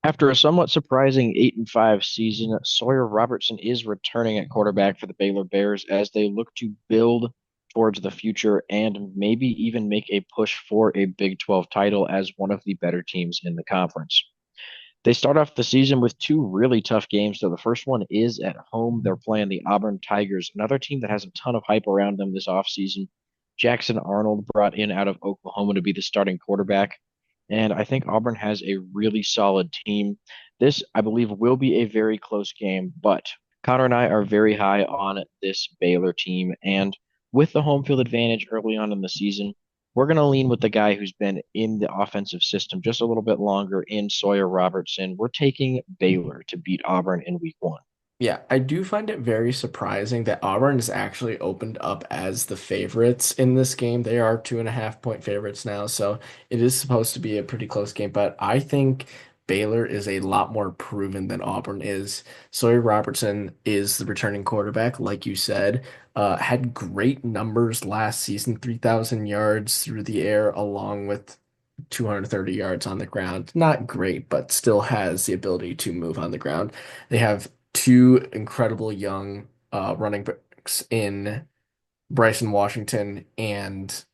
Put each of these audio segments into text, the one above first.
After a somewhat surprising 8-5 season, Sawyer Robertson is returning at quarterback for the Baylor Bears as they look to build towards the future and maybe even make a push for a Big 12 title as one of the better teams in the conference. They start off the season with two really tough games. So the first one is at home. They're playing the Auburn Tigers, another team that has a ton of hype around them this offseason. Jackson Arnold brought in out of Oklahoma to be the starting quarterback. And I think Auburn has a really solid team. This, I believe, will be a very close game, but Connor and I are very high on this Baylor team. And with the home field advantage early on in the season, we're going to lean with the guy who's been in the offensive system just a little bit longer in Sawyer Robertson. We're taking Baylor to beat Auburn in week one. Yeah, I do find it very surprising that Auburn is actually opened up as the favorites in this game. They are 2.5 point favorites now, so it is supposed to be a pretty close game. But I think Baylor is a lot more proven than Auburn is. Sawyer Robertson is the returning quarterback, like you said. Had great numbers last season, 3,000 yards through the air, along with 230 yards on the ground. Not great, but still has the ability to move on the ground. They have two incredible young running backs in Bryson Washington and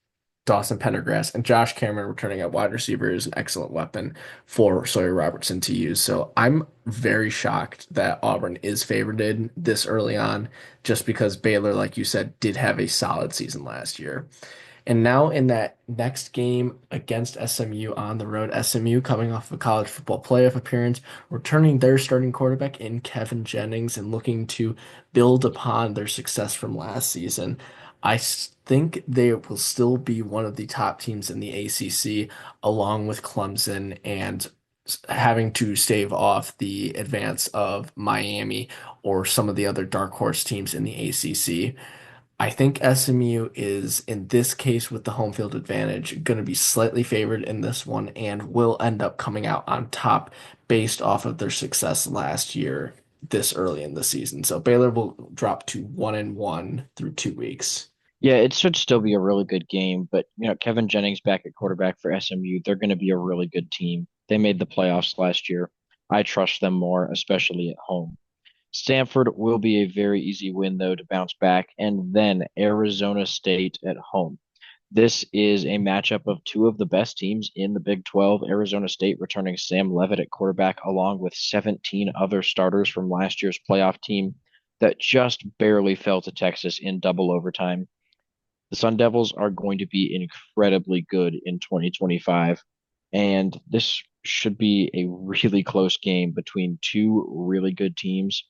Dawson Pendergrass, and Josh Cameron returning at wide receiver is an excellent weapon for Sawyer Robertson to use. So I'm very shocked that Auburn is favored this early on, just because Baylor, like you said, did have a solid season last year. And now in that next game against SMU on the road, SMU coming off a college football playoff appearance, returning their starting quarterback in Kevin Jennings and looking to build upon their success from last season. Think they will still be one of the top teams in the ACC, along with Clemson and having to stave off the advance of Miami or some of the other dark horse teams in the ACC. I think SMU is, in this case, with the home field advantage, going to be slightly favored in this one and will end up coming out on top based off of their success last year this early in the season. So Baylor will drop to 1-1 through 2 weeks. Yeah, it should still be a really good game, but Kevin Jennings back at quarterback for SMU, they're going to be a really good team. They made the playoffs last year. I trust them more, especially at home. Stanford will be a very easy win, though, to bounce back, and then Arizona State at home. This is a matchup of two of the best teams in the Big 12. Arizona State returning Sam Levitt at quarterback, along with 17 other starters from last year's playoff team that just barely fell to Texas in double overtime. The Sun Devils are going to be incredibly good in 2025, and this should be a really close game between two really good teams.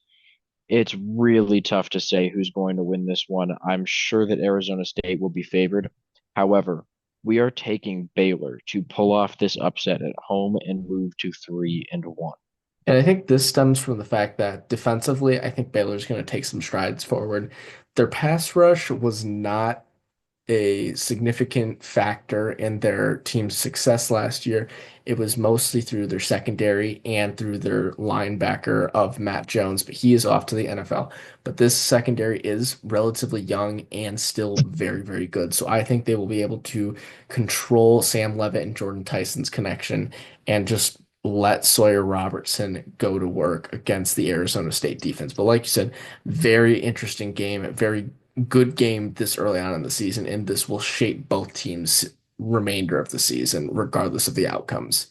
It's really tough to say who's going to win this one. I'm sure that Arizona State will be favored. However, we are taking Baylor to pull off this upset at home and move to 3-1. And I think this stems from the fact that defensively, I think Baylor's going to take some strides forward. Their pass rush was not a significant factor in their team's success last year. It was mostly through their secondary and through their linebacker of Matt Jones, but he is off to the NFL. But this secondary is relatively young and still very, very good. So I think they will be able to control Sam Levitt and Jordan Tyson's connection and just let Sawyer Robertson go to work against the Arizona State defense. But like you said, very interesting game, very good game this early on in the season, and this will shape both teams' remainder of the season, regardless of the outcomes.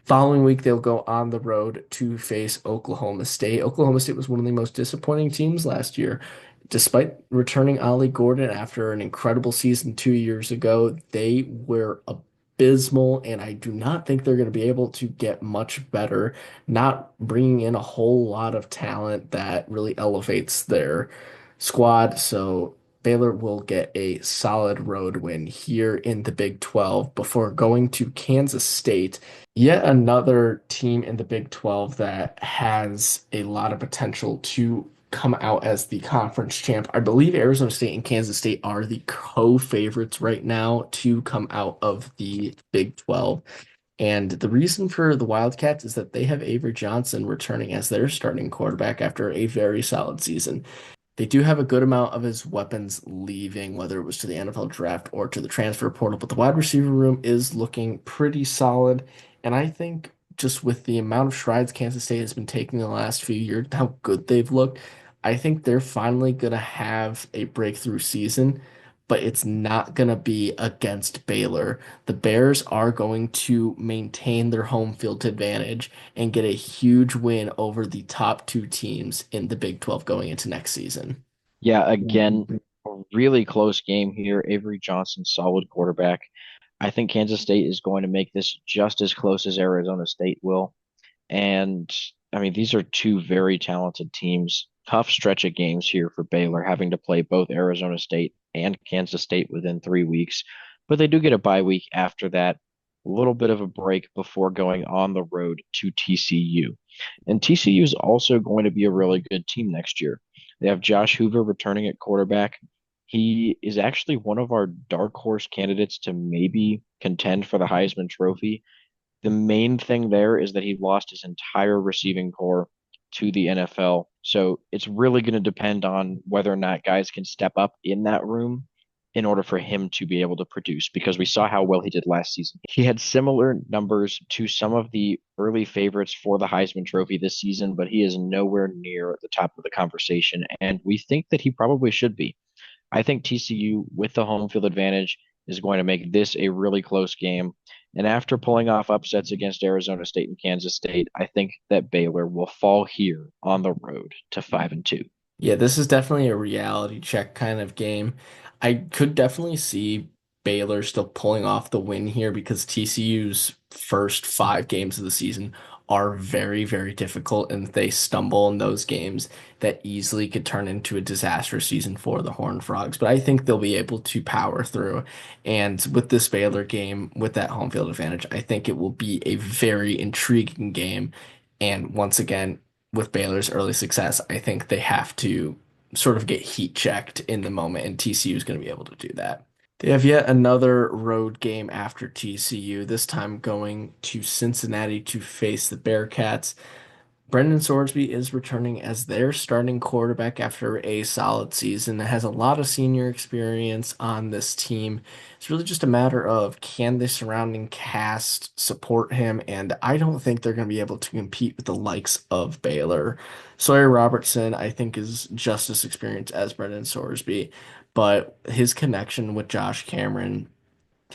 Following week, they'll go on the road to face Oklahoma State. Oklahoma State was one of the most disappointing teams last year. Despite returning Ollie Gordon after an incredible season 2 years ago, they were abysmal, and I do not think they're going to be able to get much better, not bringing in a whole lot of talent that really elevates their squad. So Baylor will get a solid road win here in the Big 12 before going to Kansas State. Yet another team in the Big 12 that has a lot of potential to come out as the conference champ. I believe Arizona State and Kansas State are the co-favorites right now to come out of the Big 12. And the reason for the Wildcats is that they have Avery Johnson returning as their starting quarterback after a very solid season. They do have a good amount of his weapons leaving, whether it was to the NFL draft or to the transfer portal, but the wide receiver room is looking pretty solid. And I think just with the amount of strides Kansas State has been taking the last few years, how good they've looked, I think they're finally going to have a breakthrough season, but it's not going to be against Baylor. The Bears are going to maintain their home field advantage and get a huge win over the top two teams in the Big 12 going into next season. Yeah, again, a really close game here. Avery Johnson, solid quarterback. I think Kansas State is going to make this just as close as Arizona State will. And I mean, these are two very talented teams. Tough stretch of games here for Baylor, having to play both Arizona State and Kansas State within 3 weeks. But they do get a bye week after that, a little bit of a break before going on the road to TCU. And TCU is also going to be a really good team next year. They have Josh Hoover returning at quarterback. He is actually one of our dark horse candidates to maybe contend for the Heisman Trophy. The main thing there is that he lost his entire receiving core to the NFL. So it's really going to depend on whether or not guys can step up in that room in order for him to be able to produce because we saw how well he did last season. He had similar numbers to some of the early favorites for the Heisman Trophy this season, but he is nowhere near the top of the conversation. And we think that he probably should be. I think TCU, with the home field advantage, is going to make this a really close game. And after pulling off upsets against Arizona State and Kansas State, I think that Baylor will fall here on the road to 5-2. Yeah, this is definitely a reality check kind of game. I could definitely see Baylor still pulling off the win here because TCU's first 5 games of the season are very, very difficult, and if they stumble in those games, that easily could turn into a disastrous season for the Horned Frogs. But I think they'll be able to power through. And with this Baylor game, with that home field advantage, I think it will be a very intriguing game. And once again, with Baylor's early success, I think they have to sort of get heat checked in the moment, and TCU is going to be able to do that. They have yet another road game after TCU, this time going to Cincinnati to face the Bearcats. Brendan Sorsby is returning as their starting quarterback after a solid season. Has a lot of senior experience on this team. It's really just a matter of can the surrounding cast support him, and I don't think they're going to be able to compete with the likes of Baylor. Sawyer Robertson, I think, is just as experienced as Brendan Sorsby, but his connection with Josh Cameron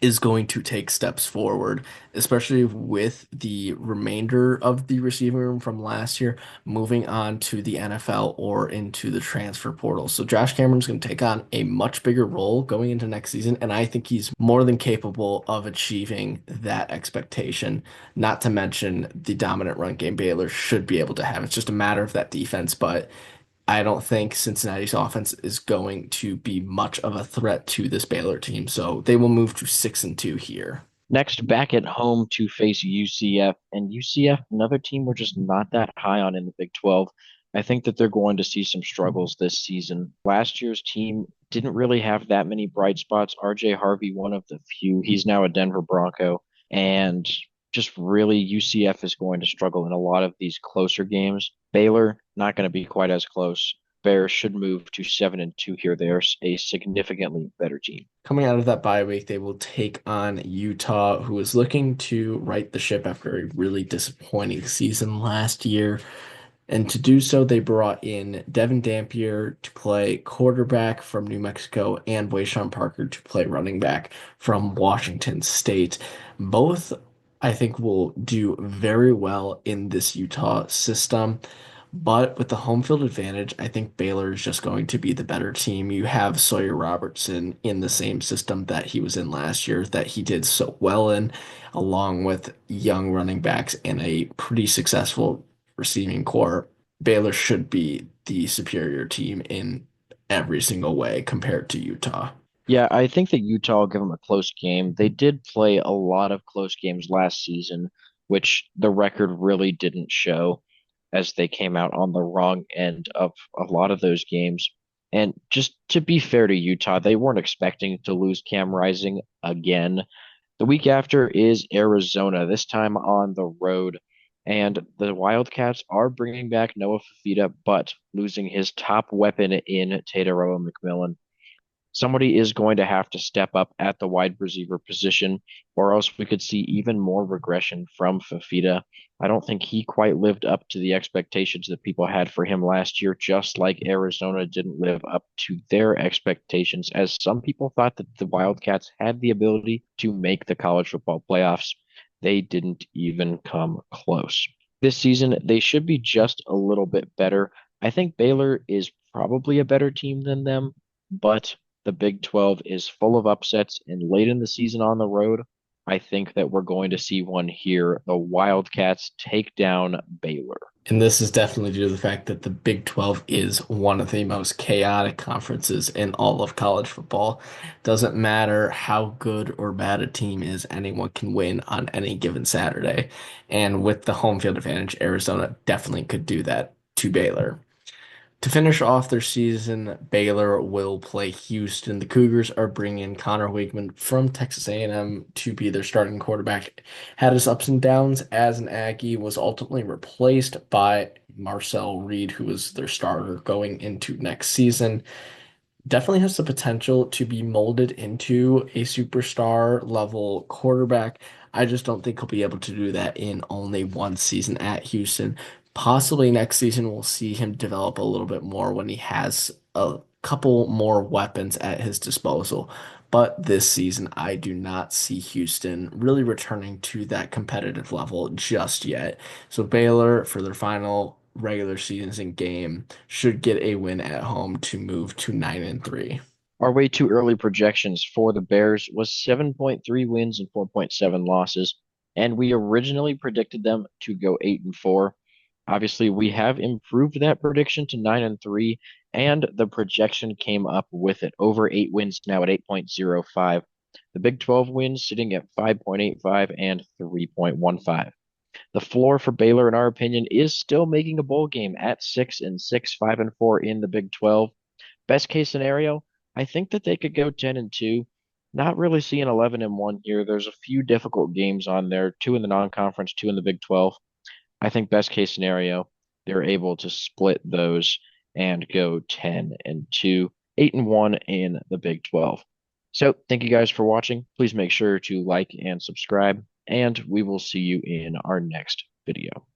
is going to take steps forward, especially with the remainder of the receiving room from last year moving on to the NFL or into the transfer portal. So Josh Cameron's going to take on a much bigger role going into next season, and I think he's more than capable of achieving that expectation. Not to mention the dominant run game Baylor should be able to have. It's just a matter of that defense, but I don't think Cincinnati's offense is going to be much of a threat to this Baylor team, so they will move to 6-2 here. Next, back at home to face UCF. And UCF, another team we're just not that high on in the Big 12. I think that they're going to see some struggles this season. Last year's team didn't really have that many bright spots. RJ Harvey, one of the few. He's now a Denver Bronco. And just really, UCF is going to struggle in a lot of these closer games. Baylor, not going to be quite as close. Bears should move to 7-2 here. They're a significantly better team. Coming out of that bye week, they will take on Utah, who is looking to right the ship after a really disappointing season last year. And to do so, they brought in Devin Dampier to play quarterback from New Mexico and Wayshawn Parker to play running back from Washington State. Both, I think, will do very well in this Utah system. But with the home field advantage, I think Baylor is just going to be the better team. You have Sawyer Robertson in the same system that he was in last year, that he did so well in, along with young running backs and a pretty successful receiving core. Baylor should be the superior team in every single way compared to Utah. Yeah, I think that Utah will give them a close game. They did play a lot of close games last season, which the record really didn't show as they came out on the wrong end of a lot of those games. And just to be fair to Utah, they weren't expecting to lose Cam Rising again. The week after is Arizona, this time on the road. And the Wildcats are bringing back Noah Fafita, but losing his top weapon in Tataroa McMillan. Somebody is going to have to step up at the wide receiver position, or else we could see even more regression from Fafita. I don't think he quite lived up to the expectations that people had for him last year, just like Arizona didn't live up to their expectations, as some people thought that the Wildcats had the ability to make the college football playoffs. They didn't even come close. This season, they should be just a little bit better. I think Baylor is probably a better team than them, but the Big 12 is full of upsets, and late in the season on the road, I think that we're going to see one here. The Wildcats take down Baylor. And this is definitely due to the fact that the Big 12 is one of the most chaotic conferences in all of college football. Doesn't matter how good or bad a team is, anyone can win on any given Saturday. And with the home field advantage, Arizona definitely could do that to Baylor. To finish off their season, Baylor will play Houston. The Cougars are bringing in Connor Wakeman from Texas A&M to be their starting quarterback. Had his ups and downs as an Aggie, was ultimately replaced by Marcel Reed, who was their starter going into next season. Definitely has the potential to be molded into a superstar level quarterback. I just don't think he'll be able to do that in only one season at Houston. Possibly next season, we'll see him develop a little bit more when he has a couple more weapons at his disposal. But this season, I do not see Houston really returning to that competitive level just yet. So Baylor, for their final regular season game, should get a win at home to move to 9-3. Our way too early projections for the Bears was 7.3 wins and 4.7 losses, and we originally predicted them to go 8-4. Obviously, we have improved that prediction to 9-3, and the projection came up with it. Over 8 wins now at 8.05. The Big 12 wins sitting at 5.85 and 3.15. The floor for Baylor, in our opinion, is still making a bowl game at 6-6, 5-4 in the Big 12. Best case scenario, I think that they could go 10-2. Not really seeing 11-1 here. There's a few difficult games on there, two in the non-conference, two in the Big 12. I think best case scenario, they're able to split those and go 10-2, 8-1 in the Big 12. So thank you guys for watching. Please make sure to like and subscribe, and we will see you in our next video.